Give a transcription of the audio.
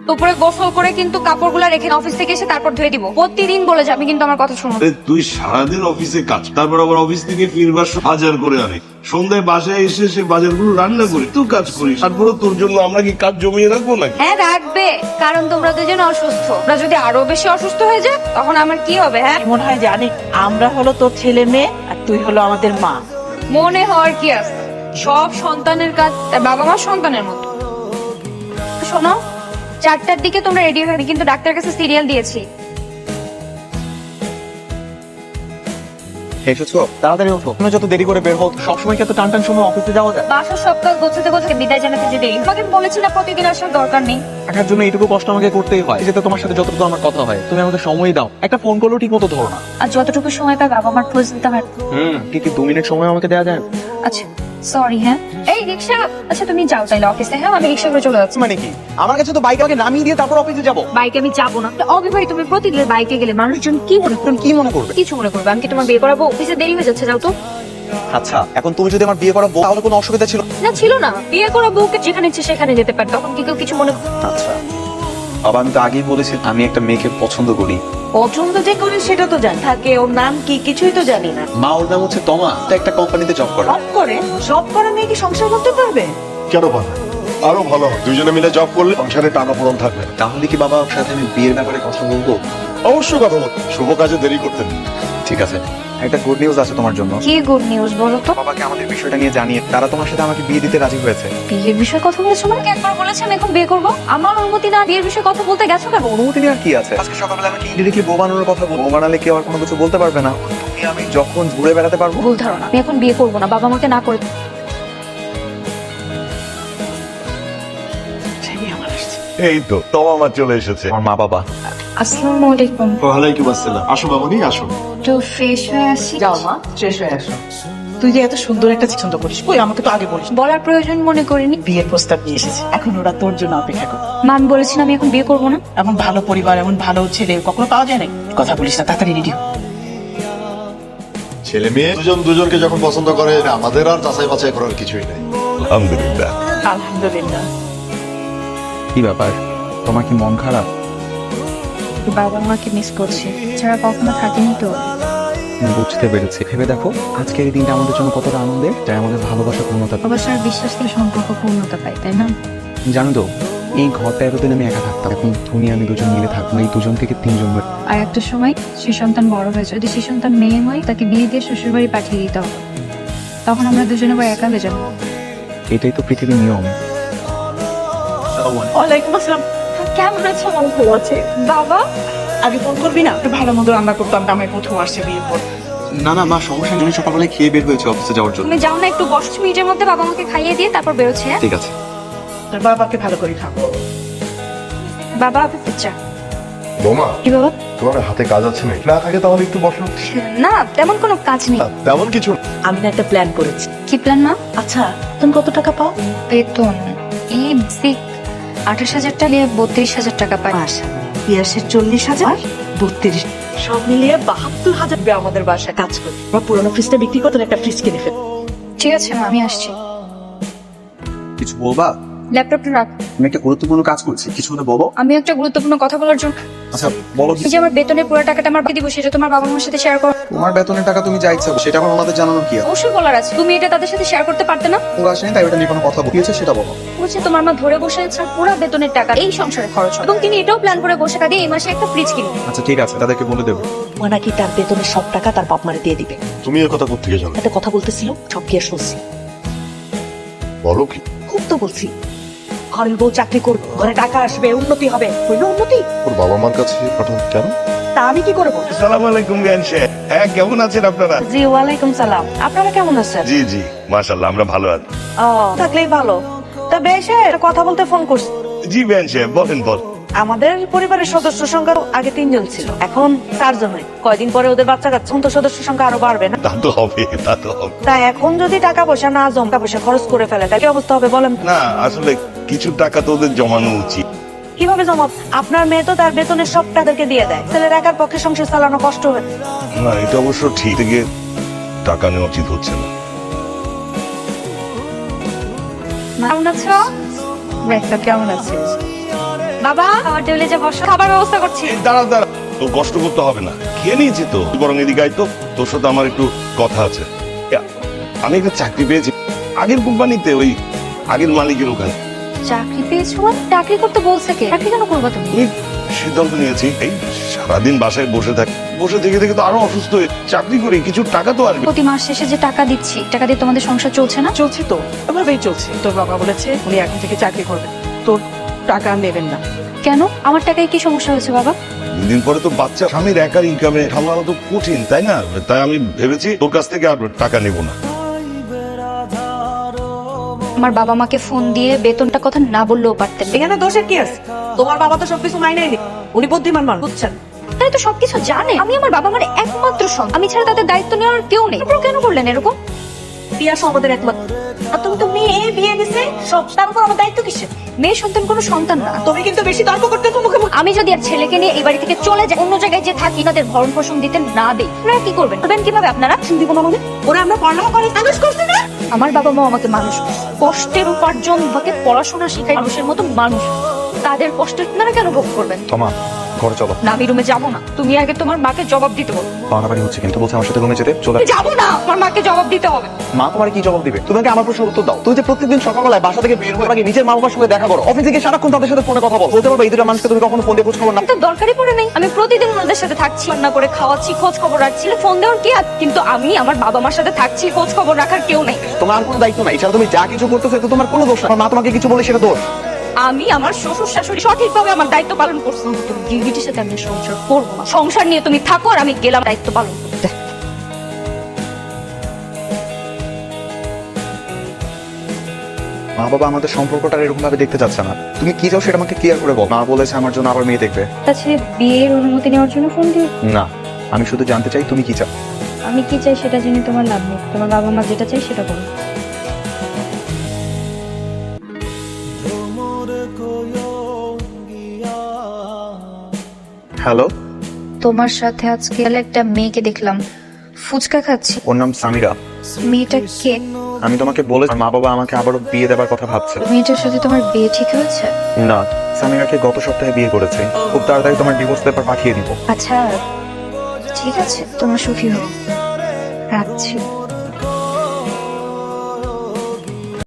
দুপুরে গোসল করে কিন্তু কাপড়গুলো রেখে অফিস থেকে এসে তারপর ধুয়ে দিব। প্রতিদিন বলে যাবি কিন্তু আমার কথা শুনো। তুই সারাদিন অফিসে কাজ, তারপর আবার অফিস থেকে ফিরবার বাজার করে আনে, সন্ধ্যায় বাসায় এসে সে বাজারগুলো রান্না করি, তুই কাজ করিস, তারপরে তোর জন্য আমরা কি কাজ জমিয়ে রাখবো নাকি? হ্যাঁ রাখবে, কারণ তোমরা দুজন অসুস্থ। তোমরা যদি আরো বেশি অসুস্থ হয়ে যায় তখন আমার কি হবে? হ্যাঁ মনে হয় জানি আমরা হলো তোর ছেলে মেয়ে আর তুই হলো আমাদের মা। মনে হওয়ার কি আছে, সব সন্তানের কাজ তার বাবা মা সন্তানের মতো। শোনো, 4টার দিকে তোমরা রেডি হয়ে, কিন্তু ডাক্তারের কাছে সিরিয়াল দিয়েছি। এসেছো? তাড়াতাড়ি ওঠো। তুমি যত দেরি করে বের হও, সবসময় কি এত টান টান সময় অফিসে যাওয়া যায়? বাসার সব কাজ গোছাতে গোছাতে বিদায় জানাতে যে দেরি। তোমাকে বলেছি না প্রতিদিন আসার দরকার নেই। টাকার জন্য এইটুকু কষ্ট আমাকে করতেই হয়। যেতে তোমার সাথে যতটুকু আমার কথা হয়, তুমি আমাকে সময় দাও। একটা ফোন কলও ঠিক মতো ধরো না। আর যতটুকু সময় পাই বাবা মার খোঁজ নিতে হয়। ঠিক 2 মিনিট সময় আমাকে দেওয়া যায়? আচ্ছা সরি। হ্যাঁ এই রিক্সা, আচ্ছা তুমি যাও তাইলে অফিসে। হ্যাঁ আমি রিক্সা করে চলে যাচ্ছি। মানে কি? আমার কাছে তো বাইক আগে নামিয়ে দিয়ে তারপর অফিসে যাবো। বাইকে আমি যাবো না। অবিবাহিত তুমি প্রতিদিন বাইকে গেলে মানুষজন কি মনে করবে? কি মনে করবে? কিছু মনে করবে। আমি কি তোমার বিয়ে করাবো? অফিসে দেরি হয়ে যাচ্ছে, যাও তো। আচ্ছা, এখন তুমি যদি আমার বিয়ে করা বউ, তাহলে কোনো অসুবিধা ছিল? না ছিল না, বিয়ে করা বউকে যেখানে ইচ্ছে সেখানে যেতে পারে, তখন কি কেউ কিছু মনে করবে? আচ্ছা বাবা, আমি তো আগেই বলেছি আমি একটা মেয়েকে পছন্দ করি। পছন্দ যে করে সেটা তো জানি, থাকে ওর নাম কি কিছুই তো জানি না। মা, ওর নাম হচ্ছে তমা, একটা কোম্পানিতে জব করে। জব করে মেয়ে কি সংসার করতে পারবে? কেন পারবে? আরো ভালো হয়, দুজনে মিলে জব করলে সংসারে টানাপোড়েন থাকবে। তাহলে কি বাবা ওর সাথে আমি বিয়ের ব্যাপারে কথা বলবো? অবশ্যই কথা বল, শুভ কাজে দেরি করতে নেই। ঠিক আছে, একটা গুড নিউজ আছে তোমার জন্য। কি গুড নিউজ বলো তো? বাবাকে আমাদের বিষয়টা নিয়ে জানিয়ে তারা তোমার সাথে আমাকে বিয়ে দিতে রাজি হয়েছে। বিয়ের বিষয়ে কথা বলেছো? আমাকে একবার বলেছে আমি এখন বিয়ে করবো, আমার অনুমতি না বিয়ের বিষয়ে কথা বলতে গেছো কেন? অনুমতি নেওয়ার কি আছে? আজকে সকালবেলা আমাকে ইনডিরেক্টলি বউ বানানোর কথা বলবো। বউ বানালে কেউ আর কোনো কিছু বলতে পারবে না। তুমি আমি যখন ঘুরে বেড়াতে পারবো। ভুল ধারণা, আমি এখন বিয়ে করবো না, বাবা আমাকে না করে। এই তো তোমার মা চলে এসেছে। আমার মা বাবা। আসসালামু আলাইকুম। ওয়ালাইকুম আসসালাম। আসো বাবুনি, আসো। একটু ফ্রেশ হয়ে আসি। যাও মা, ফ্রেশ হয়ে আসো। তুই যে এত সুন্দর একটা পছন্দ করিস, কই আমাকে তো আগে বলিস। বলার প্রয়োজন মনে করিনি। বিয়ের প্রস্তাব নিয়ে এসেছে, এখন ওরা তোর জন্য অপেক্ষা করে। মা আমি বলেছিলাম আমি এখন বিয়ে করবো না। এমন ভালো পরিবার, এমন ভালো ছেলে কখনো পাওয়া যায় না। কথা বলিস না, তাড়াতাড়ি রেডি হ। ছেলে মেয়ে দুজন দুজনকে যখন পছন্দ করে, আমাদের আর যাচাই বাছাই করার কিছুই নেই। আলহামদুলিল্লাহ। আলহামদুলিল্লাহ। কি ব্যাপার, তোমার কি মন খারাপ? বাবা মাকে মিস করছি, ছাড়া কখনো থাকিনি তো। বুঝতে পেরেছি। ভেবে দেখো আজকের এই দিনটা আমাদের জন্য কতটা আনন্দের, তাই আমাদের ভালোবাসা পূর্ণতা পায়। অবশ্য আর বিশ্বাস থেকে সম্পর্ক পূর্ণতা পাই, তাই না? জানো তো, এই ঘরটা এতদিন আমি একা থাকতাম, এখন তুমি আমি দুজন মিলে থাকবো। এই 2 জন থেকে 3 জন। আর একটা সময় সে সন্তান বড় হয়েছে, যদি সে সন্তান মেয়ে হয় তাকে বিয়ে দিয়ে শ্বশুর বাড়ি পাঠিয়ে দিতে হবে। তখন আমরা দুজনে আবার একা হয়ে যাবো। এটাই তো পৃথিবীর নিয়ম। ওয়ালাইকুম আসসালাম। কেমন আছো? ভালো আছে। বাবা আগে ফোন করবি না? একটু ভালো মন্দ রান্না করতাম, আমার প্রথম আসছে বিয়ের পর। না না মা, সমস্যা নেই। সকালবেলায় খেয়ে বের হয়েছে অফিসে যাওয়ার জন্য। তুমি যাও না, একটু 10 মিনিটের মধ্যে বাবা আমাকে খাইয়ে দিয়ে তারপর বেরোচ্ছে। হ্যাঁ ঠিক আছে। তোর বাবাকে ভালো করে খাবো। বাবা চা। বোমা, কি বাবা? তোমার হাতে কাজ আছে নাকি? না থাকে তাহলে একটু বসো। না তেমন কোনো কাজ নেই। তেমন কিছু না। আমি না একটা প্ল্যান করেছি। কি প্ল্যান মা? আচ্ছা, তুমি কত টাকা পাও? বেতন এই বেসিক 28,000 টাকা নিয়ে 32,000 টাকা পাই। পিয়াসের 40,000, 32, সব মিলিয়ে 72,000 আমাদের বাসায় কাজ করে। আমার পুরোনো ফ্রিজটা বিক্রি করতে একটা ফ্রিজ কিনে ফেল। ঠিক আছে মা, আমি আসছি। কিছু বলবা? ল্যাপটপটা রাখ। আমি একটা গুরুত্বপূর্ণ কাজ করছি, কিছু হলে বলো। আমি একটা গুরুত্বপূর্ণ কথা বলার জন্য। আচ্ছা বলো। এই যে আমার বেতনের পুরো টাকাটা আমার দিব, সেটা তোমার বাবা মার সাথে শেয়ার করো। তোমার বেতনের টাকা তুমি যা ইচ্ছা সেটা আমার ওনাদের জানানোর কি আছে? অবশ্যই বলার আছে, তুমি এটা তাদের সাথে শেয়ার করতে পারতে না? ওরা আসেনি তাই ওটা নিয়ে কোনো কথা বলিয়েছে সেটা বলো। বলছে তোমার মা ধরে বসে আছে পুরো বেতনের টাকা এই সংসারে খরচ হবে, এবং তিনি এটাও প্ল্যান করে বসে থাকে এই মাসে একটা ফ্রিজ কিনবে। আচ্ছা ঠিক আছে, তাদেরকে বলে দেবো। ও নাকি তার বেতনের সব টাকা তার বাপ মারে দিয়ে দিবে। তুমি এর কথা কোত্থেকে জানো? একটা কথা বলতেছিল, সব গিয়ে শুনছি। বলো কি? খুব তো বলছি, ঘরের বউ চাকরি করবে, ঘরে টাকা আসবে, উন্নতি হবে। হইল উন্নতি? ওর বাবা মার কাছে পাঠান কেন? তা আমি কি করবো? আসসালামু আলাইকুম বিয়ান সাহেব। হ্যাঁ কেমন আছেন আপনারা? জি ওয়ালাইকুম সালাম। আপনারা কেমন আছেন? জি জি মাশাআল্লাহ, আমরা ভালো আছি। ও থাকলেই ভালো। তা বেশ, একটা কথা বলতে ফোন করছি। জি বিয়ান সাহেব বলেন। আমাদের পরিবারের সদস্য সংখ্যা আগে 3 জন ছিল, এখন 4 জন হয়। কয়দিন পরে ওদের বাচ্চা কাচ্চা, তখন তো সদস্য সংখ্যা আরো বাড়বে না? তা তো হবে, তা তো হবে। তাই এখন যদি টাকা পয়সা না জমা, টাকা পয়সা খরচ করে ফেলে, তাহলে কি অবস্থা হবে বলেন? না আসলে কিছু টাকা তো ওদের জমানো উচিত। কিভাবে জমা? আপনার মেয়ে তো তার বেতনের সব টাকাকে দিয়ে দেয়, ছেলের একার পক্ষে সংসার চালানো কষ্ট হয়। না এটা অবশ্য ঠিক, থেকে টাকা নেওয়া উচিত হচ্ছে না। কেমন আছো? কেমন আছিস? বাবা খাবার টেবিলে যে বসো, খাবার ব্যবস্থা করছি। এই দাঁড়া দাঁড়া, তোর কষ্ট করতে হবে না, খেয়ে নিয়েছি তো। তুই বরং এদিকে আয় তো, তোর সাথে আমার একটু কথা আছে। আমি একটা চাকরি পেয়েছি আগের কোম্পানিতে, ওই আগের মালিকের ওখানে। চাকরি পেয়েছো? চাকরি করতে বলছে কে? চাকরি কেন করবা তুমি? আমি সিদ্ধান্ত নিয়েছি, এই সারাদিন বাসায় বসে থাকি, বসে থেকে থেকে তো আরো অসুস্থ হয়ে চাকরি করি, কিছু টাকা তো আসবে। প্রতি মাস শেষে যে টাকা দিচ্ছি, টাকা দিয়ে তোমাদের সংসার চলছে না? চলছে তো, এভাবেই চলছে। তোর বাবা বলেছে উনি এখন থেকে চাকরি করবেন, তোর টাকা আর নেবেন না। কেন? আমার টাকায় কি সমস্যা হয়েছে বাবা? দিন পরে তো বাচ্চা স্বামীর একার ইনকামে সামলানো তো কঠিন, তাই না? তাই আমি ভেবেছি তোর কাছ থেকে আর টাকা নেব না। আমার বাবা মাকে ফোন দিয়ে বেতনটা কথা না বললেও পারতেন। এখানে দোষের কি আছে? তোমার বাবা তো সবকিছু মাইনাই নি, উনি বুদ্ধিমান মানুষ, বুঝছেন? তাই তো সবকিছু জানে। আমি আমার বাবা মার একমাত্র সন্তান, আমি ছাড়া তাদের দায়িত্ব নেওয়ার কেউ নেই। আপনারা কেন করলেন এরকম? পিয়া আমাদের একমাত্র, আর তুমি তো মেয়ে বিয়ে দিছে, সব তার উপর আমার দায়িত্ব কিসের? মেয়ে সন্তান কোনো সন্তান না। তুমি কিন্তু বেশি তর্ক করতে তো মুখে মুখে। আমি যদি আর ছেলেকে নিয়ে এই বাড়ি থেকে চলে যাই, অন্য জায়গায় যে থাকি, তাদের ভরণ পোষণ দিতে না দেই, আপনারা কি করবেন? করবেন কিভাবে আপনারা? দিব না মানে? ওরা আমরা পড়ালেখা করে মানুষ করছে না। আমার বাবা মা আমাকে মানুষ করছে। কষ্টের উপার্জন আমাকে পড়াশোনা শেখায়, মানুষের মতো মানুষ। তাদের কষ্ট আপনারা কেন ভোগ করবেন? তোমা ঘরে চলো। না, আমি রুমে যাবো না। তুমি আগে তোমার মাকে জবাব দিতে বলো। বাড়াবাড়ি হচ্ছে কিন্তু, বলছে আমার সাথে রুমে যেতে। চলে আমি যাবো না, আমার মাকে জবাব দিতে হবে। মা তোমার কি জবাব দিবে? তুমি আগে আমার প্রশ্নের উত্তর দাও। তুমি যে প্রত্যেকদিন সকালবেলায় বাসা থেকে বের হয়ে আগে নিজের মা বাবার সঙ্গে দেখা করো, অফিসে গিয়ে সারাক্ষণ তাদের সাথে ফোনে কথা বলো, বলতে পারবে এই দুটো মানুষকে তুমি কখনো ফোন দিয়ে খোঁজ খবর না? তো দরকারই পড়ে নেই। আমি প্রতিদিন ওনাদের সাথে থাকছি, রান্না করে খাওয়াচ্ছি, খোঁজ খবর রাখছি। ফোন দেওয়ার কি আছে? কিন্তু আমি আমার বাবা মার সাথে থাকছি, খোঁজ খবর রাখার কেউ নেই। তোমার আর কোনো দায়িত্ব নাই, এছাড়া তুমি যা কিছু করতেছো তো তোমার কোনো দোষ না। আমার মা তোমাকে কিছু বলে সেটা দোষ। আমি আমার শ্বশুর শাশুড়ি সঠিকভাবে আমার দায়িত্ব পালন করছি। তুমি গিরগিটির সাথে আমি সংসার করবো না। সংসার নিয়ে তুমি থাকো, আর আমি গেলাম দায়িত্ব পালন করতে। মা বাবা আমাদের সম্পর্কটা এরকম ভাবে দেখতে চাচ্ছে না। তুমি কি চাও সেটা আমাকে ক্লিয়ার করে বল। মা বলেছে আমার জন্য আবার মেয়ে দেখবে। আচ্ছা, বিয়ের অনুমতি নেওয়ার জন্য ফোন দিও না, আমি শুধু জানতে চাই তুমি কি চাও। আমি কি চাই সেটা জেনে তোমার লাভ নেই। তোমার বাবা মা যেটা চাই সেটা করো। হ্যালো, তোমার সাথে আজকে একটা মেয়েকে দেখলাম, ফুচকা খাচ্ছি। ওর নাম সামিরা। মেয়েটা কে? আমি তোমাকে বলে মা বাবা আমাকে আবারও বিয়ে দেবার কথা ভাবছে। মেয়েটার সাথে তোমার বিয়ে ঠিক হয়েছে? না, সামিরাকে গত সপ্তাহে বিয়ে করেছে। খুব তাড়াতাড়ি তোমার ডিভোর্স পেপার পাঠিয়ে দিব। আচ্ছা, ঠিক আছে, তোমার সুখী হও। রাখছি।